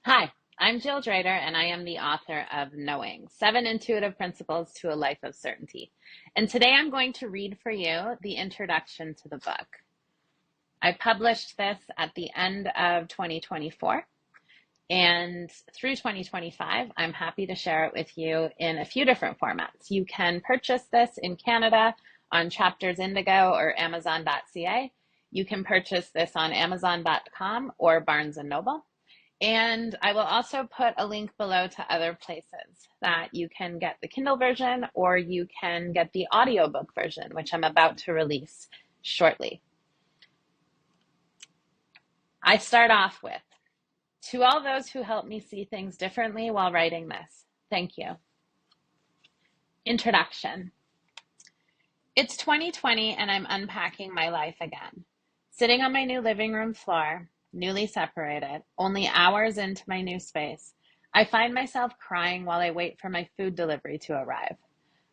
Hi, I'm Jill Drader, and I am the author of Knowing: 7 Intuitive Principles to a Life of Certainty. And today I'm going to read for you the introduction to the book. I published this at the end of 2024, and through 2025, I'm happy to share it with you in a few different formats. You can purchase this in Canada on Chapters Indigo or Amazon.ca. You can purchase this on Amazon.com or Barnes & Noble. And I will also put a link below to other places that you can get the Kindle version or you can get the audiobook version, which I'm about to release shortly. I start off with, to all those who helped me see things differently while writing this, thank you. Introduction. It's 2020 and I'm unpacking my life again. Sitting on my new living room floor, newly separated, only hours into my new space, I find myself crying while I wait for my food delivery to arrive.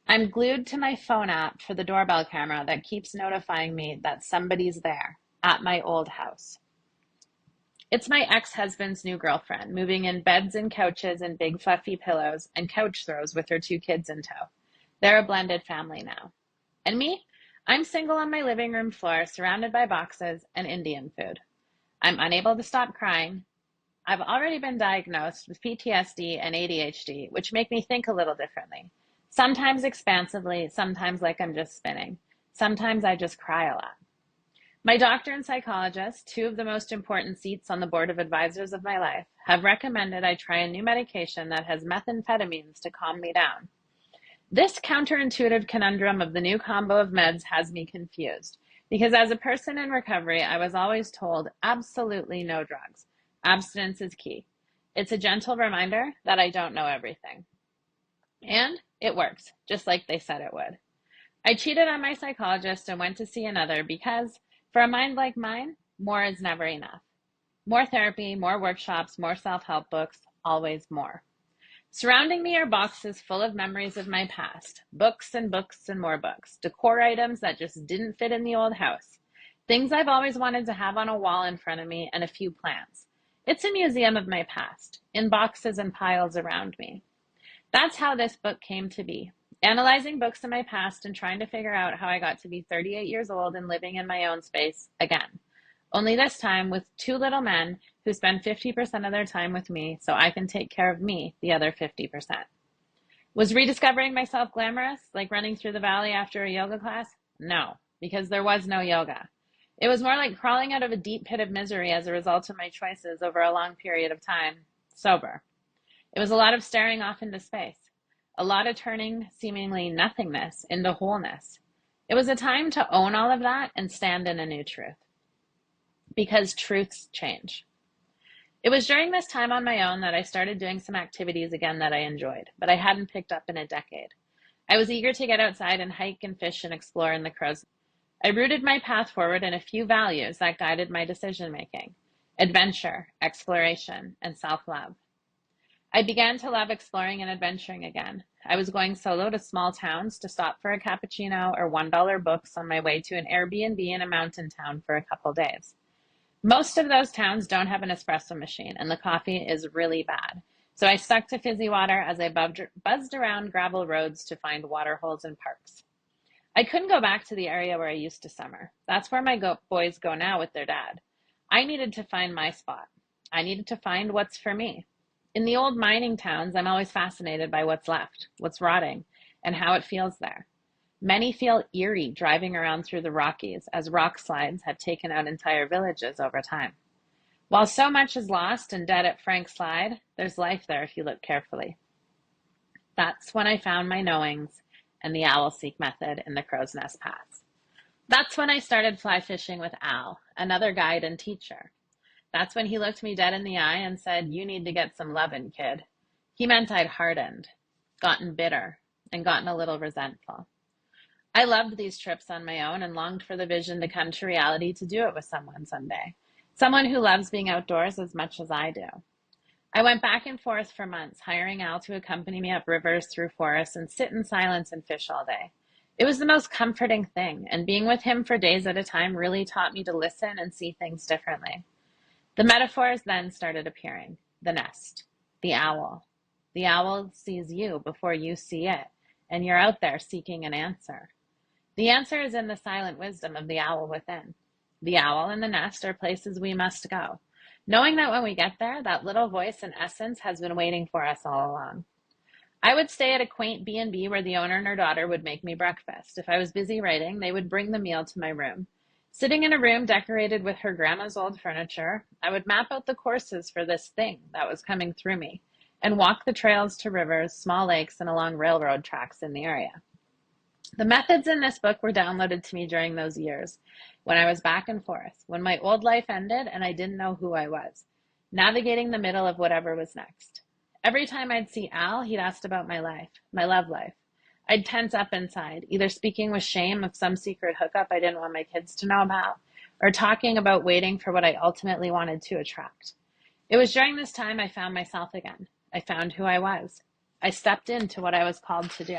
I'm glued to my phone app for the doorbell camera that keeps notifying me that somebody's there at my old house. It's my ex-husband's new girlfriend, moving in beds and couches and big fluffy pillows and couch throws with her 2 kids in tow. They're a blended family now. And me? I'm single on my living room floor, surrounded by boxes and Indian food. I'm unable to stop crying. I've already been diagnosed with PTSD and ADHD, which make me think a little differently. Sometimes expansively, sometimes like I'm just spinning. Sometimes I just cry a lot. My doctor and psychologist, 2 of the most important seats on the board of advisors of my life, have recommended I try a new medication that has methamphetamines to calm me down. This counterintuitive conundrum of the new combo of meds has me confused. Because as a person in recovery, I was always told absolutely no drugs. Abstinence is key. It's a gentle reminder that I don't know everything. And it works, just like they said it would. I cheated on my psychologist and went to see another because, for a mind like mine, more is never enough. More therapy, more workshops, more self-help books, always more. Surrounding me are boxes full of memories of my past, books and books and more books, decor items that just didn't fit in the old house, things I've always wanted to have on a wall in front of me, and a few plants. It's a museum of my past, in boxes and piles around me. That's how this book came to be, analyzing books in my past and trying to figure out how I got to be 38 years old and living in my own space again. Only this time with 2 little men who spend 50% of their time with me so I can take care of me the other 50%. Was rediscovering myself glamorous, like running through the valley after a yoga class? No, because there was no yoga. It was more like crawling out of a deep pit of misery as a result of my choices over a long period of time, sober. It was a lot of staring off into space, a lot of turning seemingly nothingness into wholeness. It was a time to own all of that and stand in a new truth. Because truths change. It was during this time on my own that I started doing some activities again that I enjoyed, but I hadn't picked up in a decade. I was eager to get outside and hike and fish and explore in the crow's. I rooted my path forward in a few values that guided my decision making: adventure, exploration, and self-love. I began to love exploring and adventuring again. I was going solo to small towns to stop for a cappuccino or $1 books on my way to an Airbnb in a mountain town for a couple days. Most of those towns don't have an espresso machine, and the coffee is really bad. So I stuck to fizzy water as I buzzed around gravel roads to find water holes and parks. I couldn't go back to the area where I used to summer. That's where my boys go now with their dad. I needed to find my spot. I needed to find what's for me. In the old mining towns, I'm always fascinated by what's left, what's rotting, and how it feels there. Many feel eerie driving around through the Rockies, as rock slides have taken out entire villages over time. While so much is lost and dead at Frank Slide, there's life there if you look carefully. That's when I found my knowings and the OwlSeek Method in the Crow's Nest Paths. That's when I started fly fishing with Al, another guide and teacher. That's when he looked me dead in the eye and said, "You need to get some lovin', kid." He meant I'd hardened, gotten bitter, and gotten a little resentful. I loved these trips on my own and longed for the vision to come to reality to do it with someone someday. Someone who loves being outdoors as much as I do. I went back and forth for months, hiring Al to accompany me up rivers through forests and sit in silence and fish all day. It was the most comforting thing, and being with him for days at a time really taught me to listen and see things differently. The metaphors then started appearing. the nest, the owl. The owl sees you before you see it, and you're out there seeking an answer. The answer is in the silent wisdom of the owl within. The owl and the nest are places we must go, knowing that when we get there, that little voice in essence has been waiting for us all along. I would stay at a quaint B&B where the owner and her daughter would make me breakfast. If I was busy writing, they would bring the meal to my room. Sitting in a room decorated with her grandma's old furniture, I would map out the courses for this thing that was coming through me and walk the trails to rivers, small lakes, and along railroad tracks in the area. The methods in this book were downloaded to me during those years when I was back and forth, when my old life ended and I didn't know who I was, navigating the middle of whatever was next. Every time I'd see Al, he'd asked about my life, my love life. I'd tense up inside, either speaking with shame of some secret hookup I didn't want my kids to know about, or talking about waiting for what I ultimately wanted to attract. It was during this time I found myself again. I found who I was. I stepped into what I was called to do.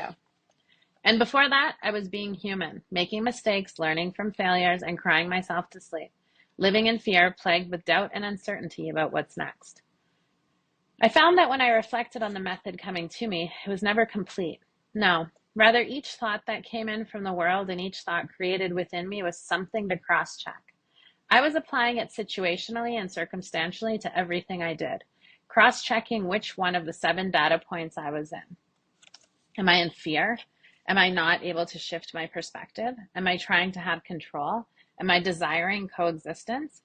And before that, I was being human, making mistakes, learning from failures, and crying myself to sleep, living in fear, plagued with doubt and uncertainty about what's next. I found that when I reflected on the method coming to me, it was never complete. No, rather each thought that came in from the world and each thought created within me was something to cross-check. I was applying it situationally and circumstantially to everything I did, cross-checking which one of the 7 data points I was in. Am I in fear? Am I not able to shift my perspective? Am I trying to have control? Am I desiring coexistence?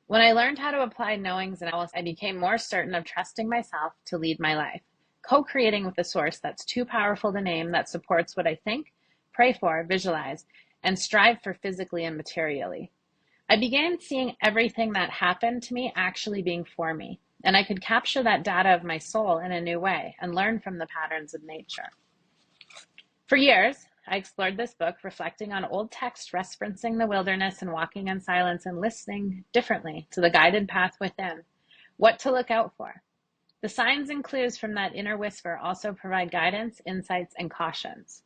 When I learned how to apply knowings and analysis, I became more certain of trusting myself to lead my life, co-creating with a source that's too powerful to name, that supports what I think, pray for, visualize, and strive for physically and materially. I began seeing everything that happened to me actually being for me, and I could capture that data of my soul in a new way and learn from the patterns of nature. For years, I explored this book, reflecting on old text, referencing the wilderness and walking in silence and listening differently to the guided path within, what to look out for. The signs and clues from that inner whisper also provide guidance, insights, and cautions.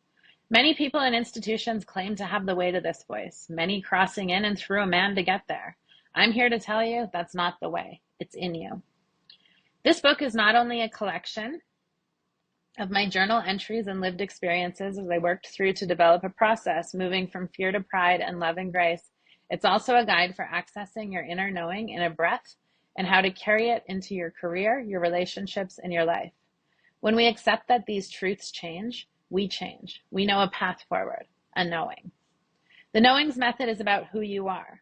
Many people and institutions claim to have the way to this voice, many crossing in and through a man to get there. I'm here to tell you that's not the way. It's in you. This book is not only a collection of my journal entries and lived experiences as I worked through to develop a process moving from fear to pride and love and grace. It's also a guide for accessing your inner knowing in a breath and how to carry it into your career, your relationships, and your life. When we accept that these truths change. We know a path forward, a knowing. The knowings method is about who you are.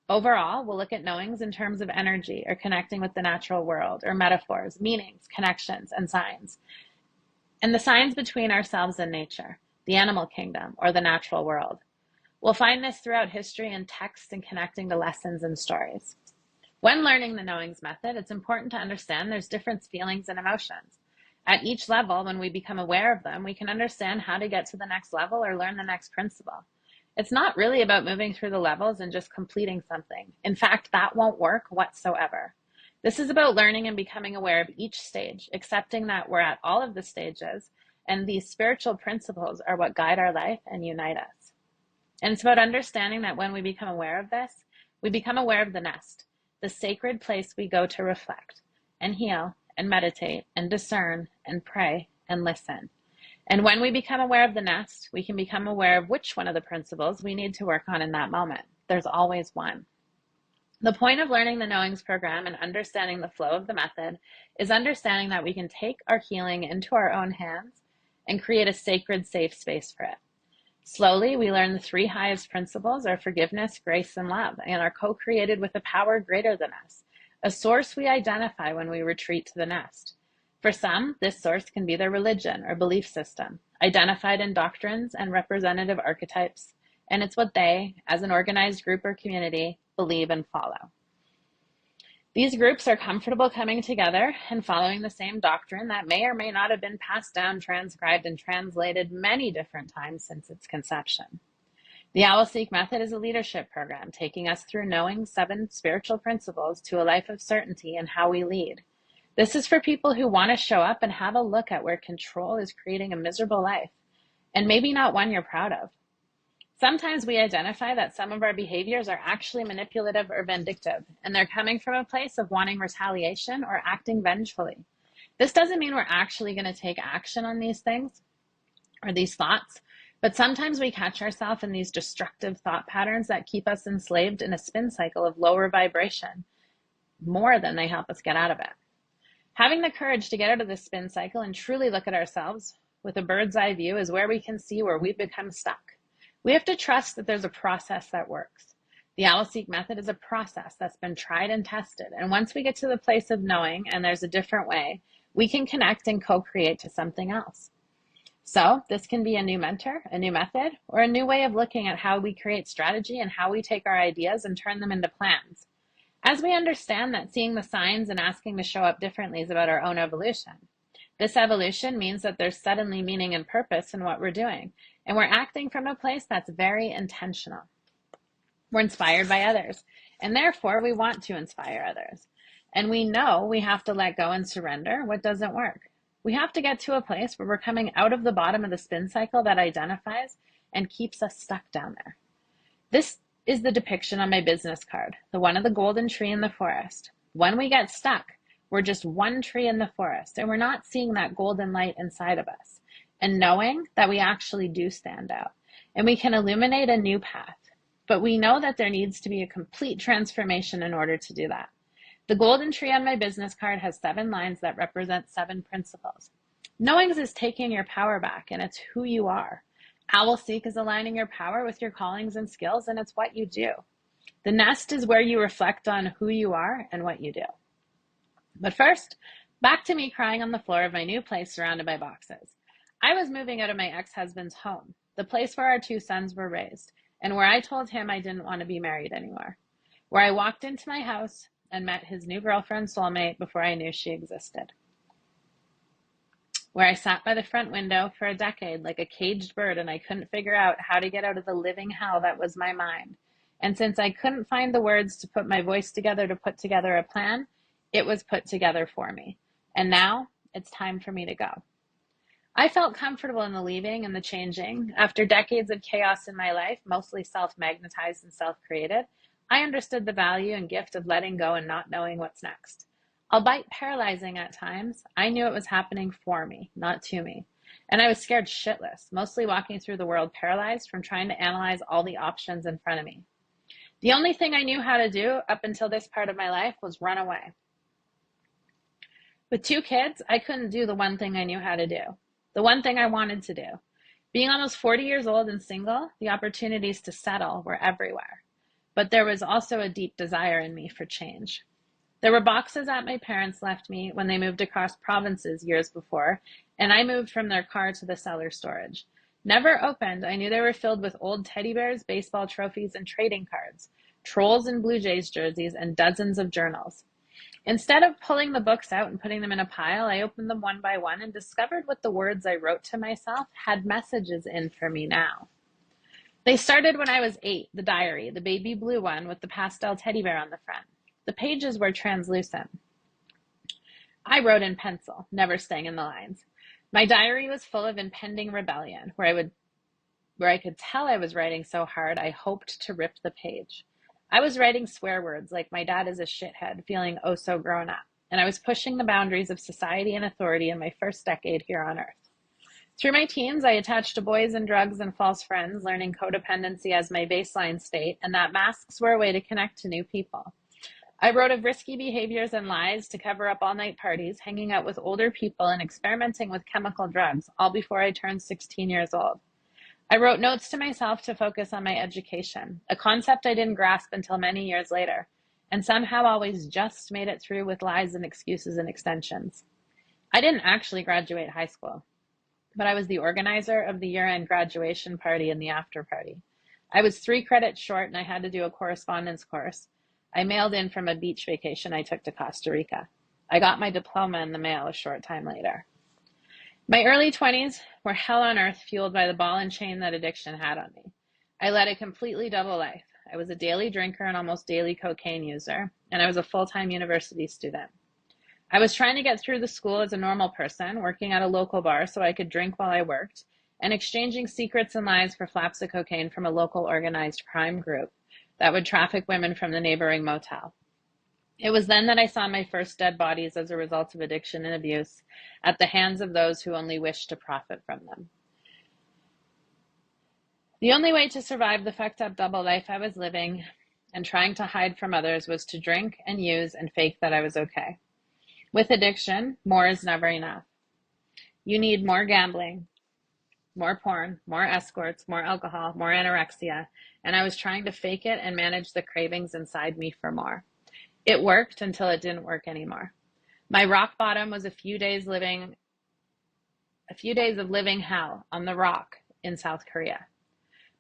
Overall, we'll look at knowings in terms of energy or connecting with the natural world, or metaphors, meanings, connections, and signs. And the signs between ourselves and nature, the animal kingdom, or the natural world. We'll find this throughout history and text and connecting to lessons and stories. When learning the knowings method, it's important to understand there's different feelings and emotions. At each level, when we become aware of them, we can understand how to get to the next level or learn the next principle. It's not really about moving through the levels and just completing something. In fact, that won't work whatsoever. This is about learning and becoming aware of each stage, accepting that we're at all of the stages, and these spiritual principles are what guide our life and unite us. And it's about understanding that when we become aware of this, we become aware of the nest, the sacred place we go to reflect and heal and meditate and discern and pray and listen. And when we become aware of the nest, we can become aware of which one of the principles we need to work on in that moment. There's always one. The point of learning the knowings program and understanding the flow of the method is understanding that we can take our healing into our own hands and create a sacred, safe space for it. Slowly, we learn the 3 highest principles are forgiveness, grace, and love, and are co-created with a power greater than us, a source we identify when we retreat to the nest. For some, this source can be their religion or belief system, identified in doctrines and representative archetypes, and it's what they, as an organized group or community, believe and follow. These groups are comfortable coming together and following the same doctrine that may or may not have been passed down, transcribed, and translated many different times since its conception. The OwlSeek Method is a leadership program taking us through knowing 7 spiritual principles to a life of certainty in how we lead. This is for people who want to show up and have a look at where control is creating a miserable life, and maybe not one you're proud of. Sometimes we identify that some of our behaviors are actually manipulative or vindictive, and they're coming from a place of wanting retaliation or acting vengefully. This doesn't mean we're actually going to take action on these things or these thoughts, but sometimes we catch ourselves in these destructive thought patterns that keep us enslaved in a spin cycle of lower vibration more than they help us get out of it. Having the courage to get out of this spin cycle and truly look at ourselves with a bird's eye view is where we can see where we've become stuck. We have to trust that there's a process that works. The OwlSeek method is a process that's been tried and tested. And once we get to the place of knowing and there's a different way, we can connect and co-create to something else. So this can be a new mentor, a new method, or a new way of looking at how we create strategy and how we take our ideas and turn them into plans. As we understand that seeing the signs and asking to show up differently is about our own evolution. This evolution means that there's suddenly meaning and purpose in what we're doing, and we're acting from a place that's very intentional. We're inspired by others, and therefore we want to inspire others. And we know we have to let go and surrender what doesn't work. We have to get to a place where we're coming out of the bottom of the spin cycle that identifies and keeps us stuck down there. This is the depiction on my business card, the one of the golden tree in the forest. When we get stuck, we're just one tree in the forest, and we're not seeing that golden light inside of us, and knowing that we actually do stand out, and we can illuminate a new path. But we know that there needs to be a complete transformation in order to do that. The golden tree on my business card has 7 lines that represent 7 principles. Knowing is taking your power back, and it's who you are. OwlSeek is aligning your power with your callings and skills, and it's what you do. The nest is where you reflect on who you are and what you do. But first, back to me crying on the floor of my new place surrounded by boxes. I was moving out of my ex-husband's home, the place where our 2 sons were raised, and where I told him I didn't want to be married anymore. Where I walked into my house and met his new girlfriend soulmate before I knew she existed. Where I sat by the front window for a decade like a caged bird, and I couldn't figure out how to get out of the living hell that was my mind. And since I couldn't find the words to put my voice together to put together a plan, it was put together for me. And now it's time for me to go. I felt comfortable in the leaving and the changing. After decades of chaos in my life, mostly self-magnetized and self-created, I understood the value and gift of letting go and not knowing what's next. Albeit paralyzing at times, I knew it was happening for me, not to me. And I was scared shitless, mostly walking through the world paralyzed from trying to analyze all the options in front of me. The only thing I knew how to do up until this part of my life was run away. With 2 kids, I couldn't do the one thing I knew how to do, the one thing I wanted to do. Being almost 40 years old and single, the opportunities to settle were everywhere. But there was also a deep desire in me for change. There were boxes that my parents left me when they moved across provinces years before, and I moved from their car to the cellar storage. Never opened, I knew they were filled with old teddy bears, baseball trophies, and trading cards, Trolls and Blue Jays jerseys, and dozens of journals. Instead of pulling the books out and putting them in a pile, I opened them one by one and discovered what the words I wrote to myself had messages in for me now. They started when I was 8, the diary, the baby blue one with the pastel teddy bear on the front. The pages were translucent. I wrote in pencil, never staying in the lines. My diary was full of impending rebellion, where I could tell I was writing so hard I hoped to rip the page. I was writing swear words like my dad is a shithead, feeling oh so grown up, and I was pushing the boundaries of society and authority in my first decade here on Earth. Through my teens, I attached to boys and drugs and false friends, learning codependency as my baseline state, and that masks were a way to connect to new people. I wrote of risky behaviors and lies to cover up all-night parties, hanging out with older people, and experimenting with chemical drugs, all before I turned 16 years old. I wrote notes to myself to focus on my education, a concept I didn't grasp until many years later, and somehow always just made it through with lies and excuses and extensions. I didn't actually graduate high school, but I was the organizer of the year-end graduation party and the after party. I was 3 credits short, and I had to do a correspondence course. I mailed in from a beach vacation I took to Costa Rica. I got my diploma in the mail a short time later. My early 20s were hell on earth, fueled by the ball and chain that addiction had on me. I led a completely double life. I was a daily drinker and almost daily cocaine user, and I was a full-time university student. I was trying to get through the school as a normal person, working at a local bar so I could drink while I worked, and exchanging secrets and lies for flaps of cocaine from a local organized crime group that would traffic women from the neighboring motel. It was then that I saw my first dead bodies as a result of addiction and abuse at the hands of those who only wished to profit from them. The only way to survive the fucked up double life I was living and trying to hide from others was to drink and use and fake that I was okay. With addiction, more is never enough. You need more gambling, more porn, more escorts, more alcohol, more anorexia, and I was trying to fake it and manage the cravings inside me for more. It worked until it didn't work anymore. My rock bottom was a few days of living hell on the rock in South Korea.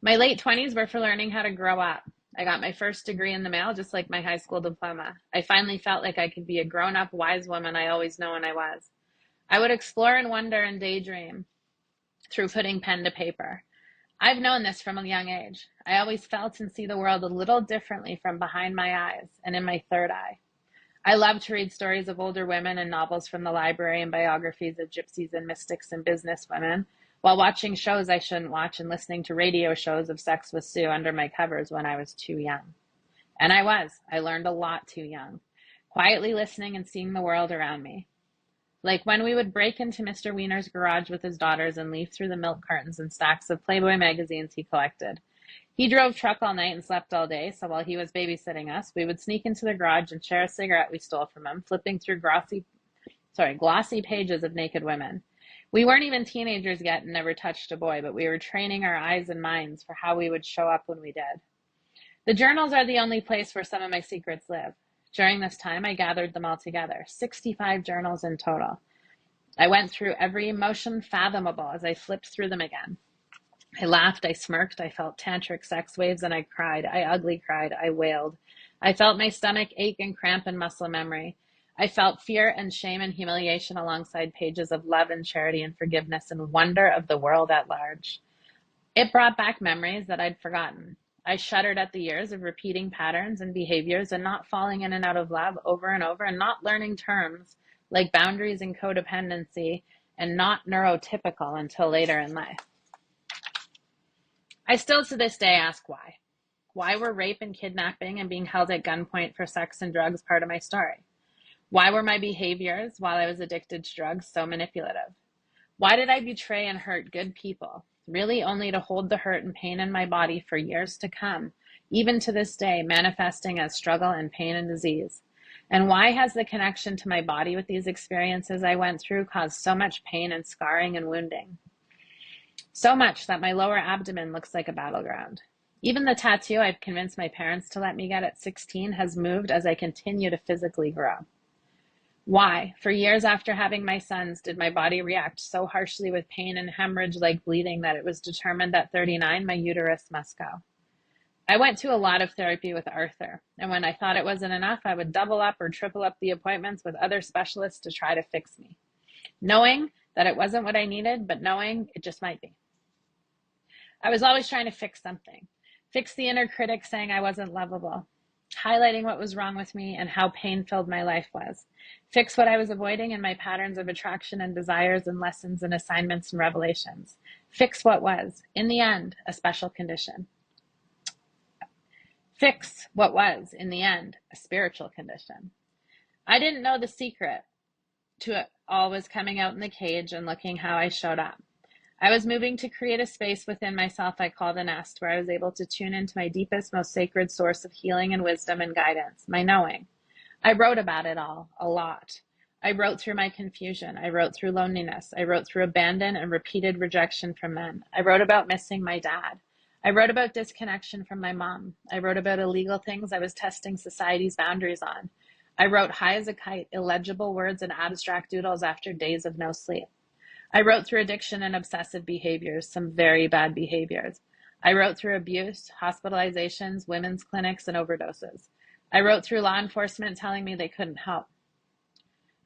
My late 20s were for learning how to grow up. I got my first degree in the mail, just like my high school diploma. I finally felt like I could be a grown-up, wise woman I always known I was. I would explore and wonder and daydream through putting pen to paper. I've known this from a young age. I always felt and see the world a little differently from behind my eyes and in my third eye. I love to read stories of older women and novels from the library and biographies of gypsies and mystics and businesswomen, while watching shows I shouldn't watch and listening to radio shows of Sex with Sue under my covers when I was too young. And I learned a lot too young, quietly listening and seeing the world around me. Like when we would break into Mr. Wiener's garage with his daughters and leaf through the milk cartons and stacks of Playboy magazines he collected. He drove truck all night and slept all day, so while he was babysitting us, we would sneak into the garage and share a cigarette we stole from him, flipping through glossy pages of naked women. We weren't even teenagers yet and never touched a boy, but we were training our eyes and minds for how we would show up when we did. The journals are the only place where some of my secrets live. During this time, I gathered them all together, 65 journals in total. I went through every emotion fathomable as I flipped through them again. I laughed, I smirked, I felt tantric sex waves, and I cried. I ugly cried, I wailed. I felt my stomach ache and cramp and muscle memory. I felt fear and shame and humiliation alongside pages of love and charity and forgiveness and wonder of the world at large. It brought back memories that I'd forgotten. I shuddered at the years of repeating patterns and behaviors and not falling in and out of love over and over and not learning terms like boundaries and codependency and not neurotypical until later in life. I still to this day ask why. Why were rape and kidnapping and being held at gunpoint for sex and drugs part of my story? Why were my behaviors while I was addicted to drugs so manipulative? Why did I betray and hurt good people, really only to hold the hurt and pain in my body for years to come, even to this day, manifesting as struggle and pain and disease? And why has the connection to my body with these experiences I went through caused so much pain and scarring and wounding? So much that my lower abdomen looks like a battleground. Even the tattoo I've convinced my parents to let me get at 16 has moved as I continue to physically grow. Why, for years after having my sons, did my body react so harshly with pain and hemorrhage-like bleeding that it was determined at 39 my uterus must go? I went to a lot of therapy with Arthur, and when I thought it wasn't enough, I would double up or triple up the appointments with other specialists to try to fix me, knowing that it wasn't what I needed, but knowing it just might be. I was always trying to fix something, fix the inner critic saying I wasn't lovable, highlighting what was wrong with me and how pain-filled my life was, fix what I was avoiding in my patterns of attraction and desires and lessons and assignments and revelations, fix what was, in the end, a special condition. Fix what was, in the end, a spiritual condition. I didn't know the secret to it all was coming out in the cage and looking how I showed up. I was moving to create a space within myself I called a nest, where I was able to tune into my deepest, most sacred source of healing and wisdom and guidance, my knowing. I wrote about it all, a lot. I wrote through my confusion. I wrote through loneliness. I wrote through abandon and repeated rejection from men. I wrote about missing my dad. I wrote about disconnection from my mom. I wrote about illegal things I was testing society's boundaries on. I wrote high as a kite, illegible words and abstract doodles after days of no sleep. I wrote through addiction and obsessive behaviors, some very bad behaviors. I wrote through abuse, hospitalizations, women's clinics, and overdoses. I wrote through law enforcement telling me they couldn't help.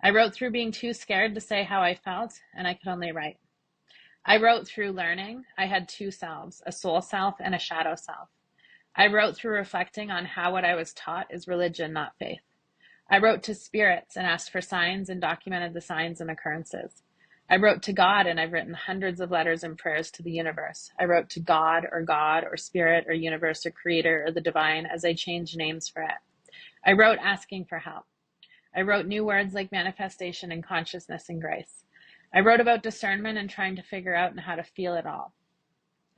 I wrote through being too scared to say how I felt, and I could only write. I wrote through learning I had two selves, a soul self and a shadow self. I wrote through reflecting on how what I was taught is religion, not faith. I wrote to spirits and asked for signs and documented the signs and occurrences. I wrote to God, and I've written hundreds of letters and prayers to the universe. I wrote to God or Spirit or universe or creator or the divine as I changed names for it. I wrote asking for help. I wrote new words like manifestation and consciousness and grace. I wrote about discernment and trying to figure out and how to feel it all.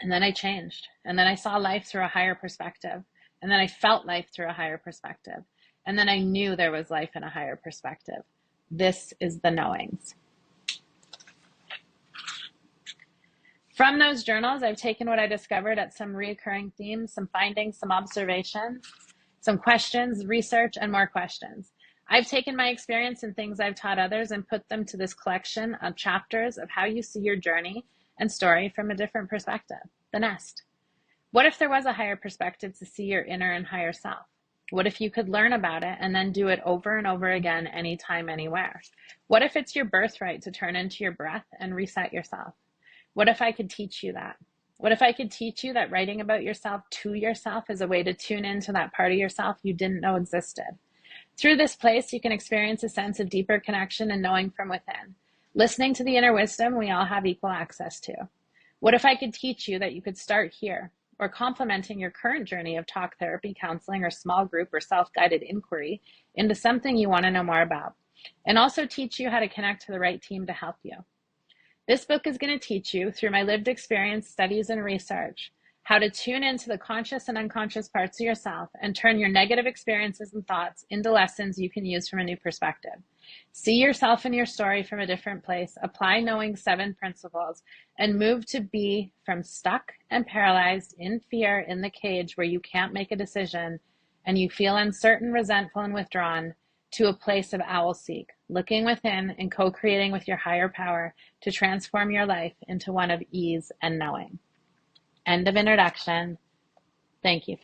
And then I changed. And then I saw life through a higher perspective. And then I felt life through a higher perspective. And then I knew there was life in a higher perspective. This is the knowings. From those journals, I've taken what I discovered at some recurring themes, some findings, some observations, some questions, research, and more questions. I've taken my experience and things I've taught others and put them to this collection of chapters of how you see your journey and story from a different perspective, the nest. What if there was a higher perspective to see your inner and higher self? What if you could learn about it and then do it over and over again, anytime, anywhere? What if it's your birthright to turn into your breath and reset yourself? What if I could teach you that? What if I could teach you that writing about yourself to yourself is a way to tune into that part of yourself you didn't know existed? Through this place, you can experience a sense of deeper connection and knowing from within, listening to the inner wisdom we all have equal access to. What if I could teach you that you could start here, or complementing your current journey of talk therapy, counseling, or small group or self-guided inquiry into something you want to know more about, and also teach you how to connect to the right team to help you. This book is going to teach you, through my lived experience, studies, and research, how to tune into the conscious and unconscious parts of yourself and turn your negative experiences and thoughts into lessons you can use from a new perspective. See yourself and your story from a different place, apply knowing 7 principles, and move to be from stuck and paralyzed in fear in the cage where you can't make a decision and you feel uncertain, resentful, and withdrawn, to a place of OwlSeek, looking within and co-creating with your higher power to transform your life into one of ease and knowing. End of introduction. Thank you for